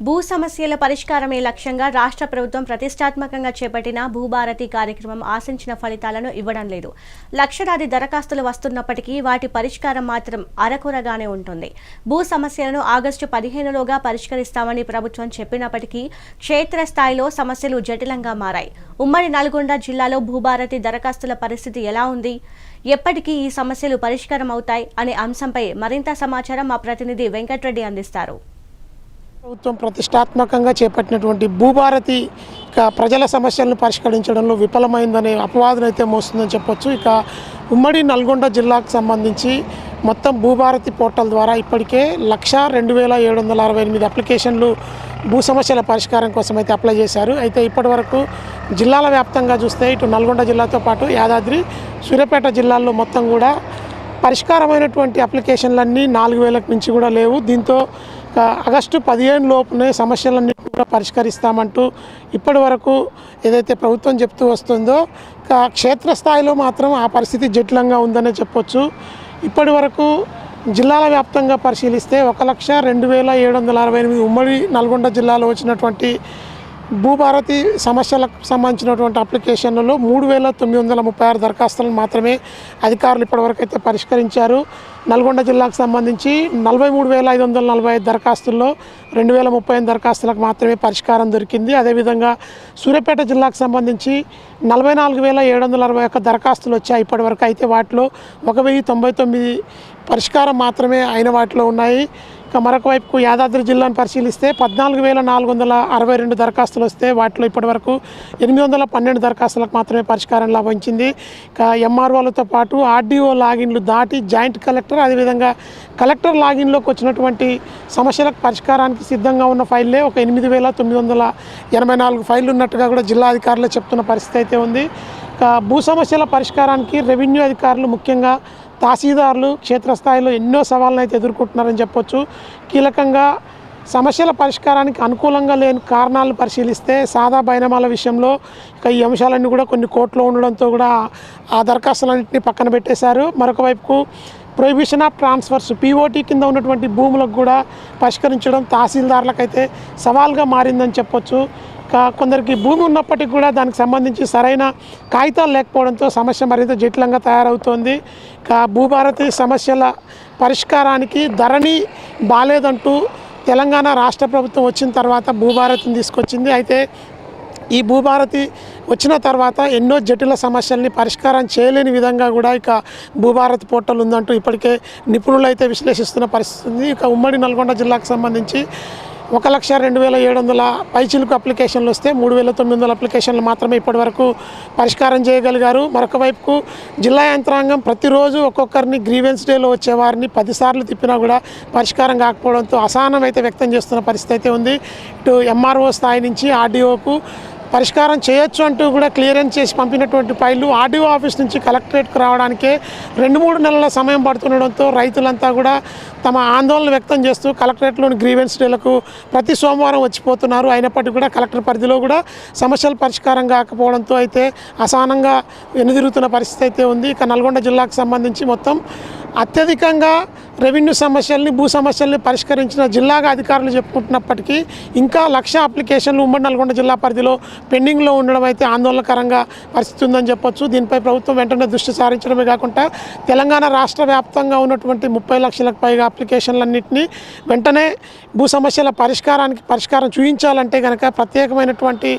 భూ సమస్యల పరిష్కారమే లక్ష్యంగా రాష్ట్ర ప్రభుత్వం ప్రతిష్టాత్మకంగా చేపట్టిన భూభారతి కార్యక్రమం ఆశించిన ఫలితాలను ఇవ్వడం లేదు. లక్షలాది దరఖాస్తులు వస్తున్నప్పటికీ వాటి పరిష్కారం మాత్రం అరకొరగానే ఉంటుంది. భూ సమస్యలను ఆగస్టు 15లోగా పరిష్కరిస్తామని ప్రభుత్వం చెప్పినప్పటికీ క్షేత్రస్థాయిలో సమస్యలు జటిలంగా మారాయి. ఉమ్మడి నల్గొండ జిల్లాలో భూభారతి దరఖాస్తుల పరిస్థితి ఎలా ఉంది, ఎప్పటికీ ఈ సమస్యలు పరిష్కారం అవుతాయి అనే అంశంపై మరింత సమాచారం మా ప్రతినిధి వెంకటరెడ్డి అందిస్తారు. ప్రభుత్వం ప్రతిష్టాత్మకంగా చేపట్టినటువంటి భూభారతి ప్రజల సమస్యలను పరిష్కరించడంలో విఫలమైందనే అపవాదం అయితే మోస్తుందని చెప్పొచ్చు. ఇక ఉమ్మడి నల్గొండ జిల్లాకు సంబంధించి మొత్తం భూభారతి పోర్టల్ ద్వారా ఇప్పటికే 1,02,768 అప్లికేషన్లు భూ సమస్యల పరిష్కారం కోసం అయితే అప్లై చేశారు. అయితే ఇప్పటి వరకు జిల్లాల వ్యాప్తంగా చూస్తే ఇటు నల్గొండ జిల్లాతో పాటు యాదాద్రి, సూర్యాపేట జిల్లాల్లో మొత్తం కూడా పరిష్కారమైనటువంటి అప్లికేషన్లన్నీ 4,000కు మించి కూడా లేవు. దీంతో ఆగస్టు 15 లోపునే సమస్యలన్నీ కూడా పరిష్కరిస్తామంటూ ఇప్పటి వరకు ఏదైతే ప్రభుత్వం చెప్తూ వస్తుందో క్షేత్రస్థాయిలో మాత్రం ఆ పరిస్థితి జటిలంగా ఉందనే చెప్పొచ్చు. ఇప్పటి వరకు జిల్లాల వ్యాప్తంగా పరిశీలిస్తే 1,02,768 ఉమ్మడి నల్గొండ జిల్లాలో వచ్చినటువంటి భూభారతి సమస్యలకు సంబంధించినటువంటి అప్లికేషన్లలో 3,936 దరఖాస్తులను మాత్రమే అధికారులు ఇప్పటివరకు అయితే పరిష్కరించారు. నల్గొండ జిల్లాకు సంబంధించి 43,545 దరఖాస్తుల్లో 2,038 దరఖాస్తులకు మాత్రమే పరిష్కారం దొరికింది. అదేవిధంగా సూర్యాపేట జిల్లాకు సంబంధించి 44,761 దరఖాస్తులు వచ్చాయి ఇప్పటివరకు. అయితే వాటిలో 1,099 పరిష్కారం మాత్రమే అయిన వాటిలో ఉన్నాయి. ఇక మరొక వైపు యాదాద్రి జిల్లాను పరిశీలిస్తే 14,462 దరఖాస్తులు వస్తే వాటిలో ఇప్పటివరకు 812 దరఖాస్తులకు మాత్రమే పరిష్కారం లభించింది. ఇక ఎంఆర్ఓలతో పాటు ఆర్డీఓ లాగిన్లు దాటి జాయింట్ కలెక్టర్, అదేవిధంగా కలెక్టర్ లాగిన్లోకి వచ్చినటువంటి సమస్యలకు పరిష్కారానికి సిద్ధంగా ఉన్న ఫైళ్ళే ఒక 8,984 ఫైళ్ళు ఉన్నట్టుగా కూడా జిల్లా అధికారులు చెప్తున్న పరిస్థితి అయితే ఉంది. ఇక భూ సమస్యల పరిష్కారానికి రెవెన్యూ అధికారులు, ముఖ్యంగా తహసీల్దార్లు క్షేత్రస్థాయిలో ఎన్నో సవాళ్ళను అయితే ఎదుర్కొంటున్నారని చెప్పొచ్చు. కీలకంగా సమస్యల పరిష్కారానికి అనుకూలంగా లేని కారణాలను పరిశీలిస్తే సాదా బైనామాల విషయంలో ఇక ఈ అంశాలన్నీ కూడా కొన్ని కోర్టులో ఉండడంతో కూడా ఆ దరఖాస్తులన్నింటినీ పక్కన పెట్టేశారు. మరొక వైపుకు ప్రొహిబిషన్ ఆఫ్ ట్రాన్స్ఫర్స్ POT కింద ఉన్నటువంటి భూములకు కూడా పరిష్కరించడం తహసీల్దార్లకైతే సవాల్గా మారిందని చెప్పొచ్చు. కొందరికి భూమి ఉన్నప్పటికీ కూడా దానికి సంబంధించి సరైన కాగితాలు లేకపోవడంతో సమస్య మరింత జటిలంగా తయారవుతోంది. భూభారతి సమస్యల పరిష్కారానికి ధరణి బాలేదంటూ తెలంగాణ రాష్ట్ర ప్రభుత్వం వచ్చిన తర్వాత భూభారతిని తీసుకొచ్చింది. అయితే ఈ భూభారతి వచ్చిన తర్వాత ఎన్నో జటిల సమస్యల్ని పరిష్కారం చేయలేని విధంగా కూడా ఇక భూభారతి పోర్టల్ ఉందంటూ ఇప్పటికే నిపుణులు అయితే విశ్లేషిస్తున్న పరిస్థితి ఉంది. ఇక ఉమ్మడి నల్గొండ జిల్లాకు సంబంధించి 1,02,700 పైచిలుకు అప్లికేషన్లు వస్తే 3,900 అప్లికేషన్లు మాత్రమే ఇప్పటివరకు పరిష్కారం చేయగలిగారు. మరొక వైపుకు జిల్లా యంత్రాంగం ప్రతిరోజు ఒక్కొక్కరిని గ్రీవెన్స్ డేలో వచ్చేవారిని 10 సార్లు తిప్పినా కూడా పరిష్కారం కాకపోవడంతో అసహనం అయితే వ్యక్తం చేస్తున్న పరిస్థితి అయితే ఉంది. ఇటు MRO స్థాయి నుంచి ఆర్డీఓకు పరిష్కారం చేయొచ్చు అంటూ కూడా క్లియరెన్స్ చేసి పంపినటువంటి ఫైళ్ళు ఆర్డీఓ ఆఫీస్ నుంచి కలెక్టరేట్కు రావడానికే 2-3 నెలల సమయం పడుతుండడంతో రైతులంతా కూడా తమ ఆందోళన వ్యక్తం చేస్తూ కలెక్టరేట్లోని గ్రీవెన్స్ డేలకు ప్రతి సోమవారం వచ్చిపోతున్నారు. అయినప్పటికీ కూడా కలెక్టర్ పరిధిలో కూడా సమస్యల పరిష్కారం కాకపోవడంతో అయితే అసహనంగా వెనుదిరుగుతున్న పరిస్థితి అయితే ఉంది. ఇక నల్గొండ జిల్లాకు సంబంధించి మొత్తం అత్యధికంగా రెవెన్యూ సమస్యల్ని, భూ సమస్యల్ని పరిష్కరించిన జిల్లాగా అధికారులు చెప్పుకుంటున్నప్పటికీ ఇంకా 1,00,000 అప్లికేషన్లు ఉమ్మడి నల్గొండ జిల్లా పరిధిలో పెండింగ్లో ఉండడం అయితే ఆందోళనకరంగా పరిస్థితి ఉందని చెప్పొచ్చు. దీనిపై ప్రభుత్వం వెంటనే దృష్టి సారించడమే కాకుండా తెలంగాణ రాష్ట్ర వ్యాప్తంగా ఉన్నటువంటి 30 లక్షలకు పైగా అప్లికేషన్లన్నింటినీ వెంటనే భూ సమస్యల పరిష్కారం చూపించాలంటే కనుక ప్రత్యేకమైనటువంటి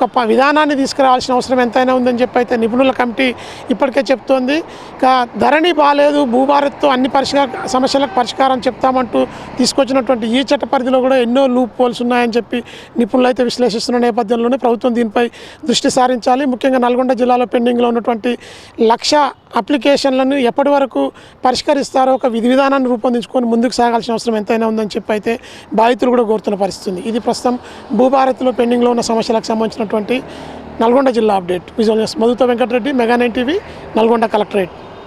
ఒక విధానాన్ని తీసుకురావాల్సిన అవసరం ఎంతైనా ఉందని చెప్పి అయితే నిపుణుల కమిటీ ఇప్పటికే చెప్తోంది. ధరణి బాలేదు, భూభారత్తో అన్ని సమస్యలకు పరిష్కారం చెప్తామంటూ తీసుకొచ్చినటువంటి ఈ చట్ట పరిధిలో కూడా ఎన్నో లూప్ హోల్స్ ఉన్నాయని చెప్పి నిపుణులు అయితే విశ్లేషిస్తున్న నేపథ్యంలోనే ప్రభుత్వం దీనిపై దృష్టి సారించాలి. ముఖ్యంగా నల్గొండ జిల్లాలో పెండింగ్లో ఉన్నటువంటి 1,00,000 అప్లికేషన్లను ఎప్పటి వరకు పరిష్కరిస్తారో ఒక విధి విధానాన్ని రూపొందించుకొని ముందుకు సాగాల్సిన అవసరం ఎంతైనా ఉందని చెప్పి అయితే బాధితులు కూడా కోరుతున్న పరిస్థితి. ఇది ప్రస్తుతం భూభారత్లో పెండింగ్లో ఉన్న సమస్యలకు సంబంధించినటువంటి నల్గొండ జిల్లా అప్డేట్. విజువల్ న్యూస్ మధుతో Venkatareddy, mega 9 TV, Nalgonda collectorate.